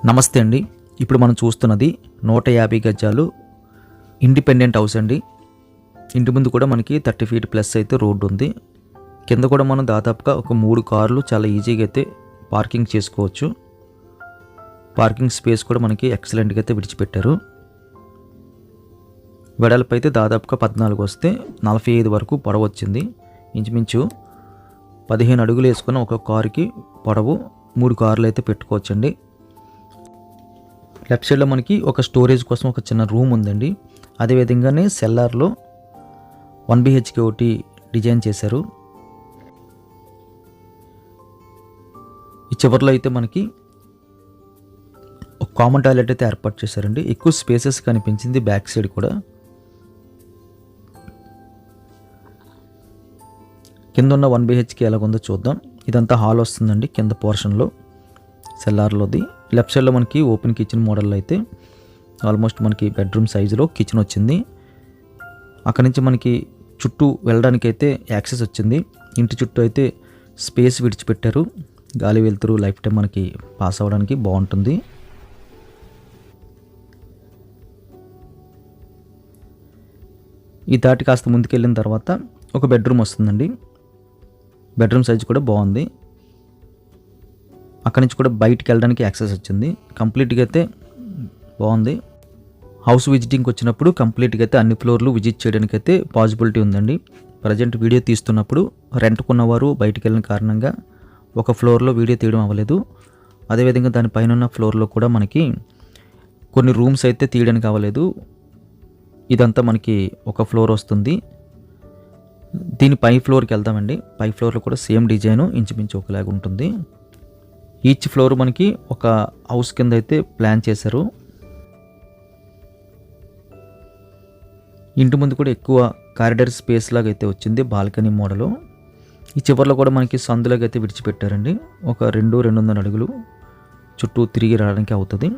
నమస్తే అండి. ఇప్పుడు మనం చూస్తున్నది 150 గజాలు ఇండిపెండెంట్ హౌస్ అండి. ఇంటి ముందు కూడా మనకి 30 ఫీట్ ప్లస్ అయితే రోడ్డు ఉంది. కింద కూడా మనం దాదాపుగా ఒక 3 కార్లు చాలా ఈజీగా అయితే పార్కింగ్ చేసుకోవచ్చు. పార్కింగ్ స్పేస్ కూడా మనకి ఎక్సలెంట్గా అయితే విడిచిపెట్టారు. వెడల్పు అయితే దాదాపుగా 14 వస్తే 45 వరకు పొడవు వచ్చింది. ఇంచుమించు 15 అడుగులు వేసుకున్న ఒక కారుకి పొడవు 3 కార్లు అయితే పెట్టుకోవచ్చండి. లెఫ్ట్ సైడ్లో మనకి ఒక స్టోరేజ్ కోసం ఒక చిన్న రూమ్ ఉందండి. అదేవిధంగానే సెల్లార్లో 1 BHK ఒకటి డిజైన్ చేశారు. ఈ చివరిలో అయితే మనకి ఒక కామన్ టాయిలెట్ అయితే ఏర్పాటు చేశారండి. ఎక్కువ స్పేసెస్ కనిపించింది బ్యాక్ సైడ్ కూడా. కింద ఉన్న 1 BHK ఎలాగుందో చూద్దాం. ఇదంతా హాల్ వస్తుందండి కింద పోర్షన్లో సెల్లార్లోది. లెఫ్ట్ సైడ్లో మనకి ఓపెన్ కిచెన్ మోడల్లో అయితే ఆల్మోస్ట్ మనకి బెడ్రూమ్ సైజులో కిచెన్ వచ్చింది. అక్కడి నుంచి మనకి చుట్టూ వెళ్ళడానికి అయితే యాక్సెస్ వచ్చింది. ఇంటి చుట్టూ అయితే స్పేస్ విడిచిపెట్టారు. గాలి వెలుతురు లైఫ్ టైం మనకి పాస్ అవ్వడానికి బాగుంటుంది. ఈ దాటి కాస్త ముందుకెళ్ళిన తర్వాత ఒక బెడ్రూమ్ వస్తుందండి. బెడ్రూమ్ సైజు కూడా బాగుంది. అక్కడి నుంచి కూడా బయటికి వెళ్ళడానికి యాక్సెస్ వచ్చింది. కంప్లీట్గా అయితే బాగుంది. హౌస్ విజిటింగ్కి వచ్చినప్పుడు కంప్లీట్గా అయితే అన్ని ఫ్లోర్లు విజిట్ చేయడానికి అయితే పాసిబిలిటీ ఉందండి. ప్రజెంట్ వీడియో తీస్తున్నప్పుడు రెంట్కున్నవారు బయటికి వెళ్ళిన కారణంగా ఒక ఫ్లోర్లో వీడియో తీయడం అవ్వలేదు. అదేవిధంగా దానిపైన ఉన్న ఫ్లోర్లో కూడా మనకి కొన్ని రూమ్స్ అయితే తీయడానికి అవ్వలేదు. ఇదంతా మనకి ఒక ఫ్లోర్ వస్తుంది. దీని పై ఫ్లోర్కి వెళ్దామండి. పై ఫ్లోర్లో కూడా సేమ్ డిజైను ఇంచుమించు ఒకలాగా ఉంటుంది. ఈచ్ ఫ్లోర్ మనకి ఒక హౌస్ కింద అయితే ప్లాన్ చేశారు. ఇంటి ముందు కూడా ఎక్కువ కారిడార్ స్పేస్ లాగా అయితే వచ్చింది బాల్కనీ మోడలు. ఈ చివరిలో కూడా మనకి సందులాగా అయితే విడిచిపెట్టారండి. ఒక 2-2.5 అడుగులు చుట్టూ తిరిగి రావడానికి అవుతుంది.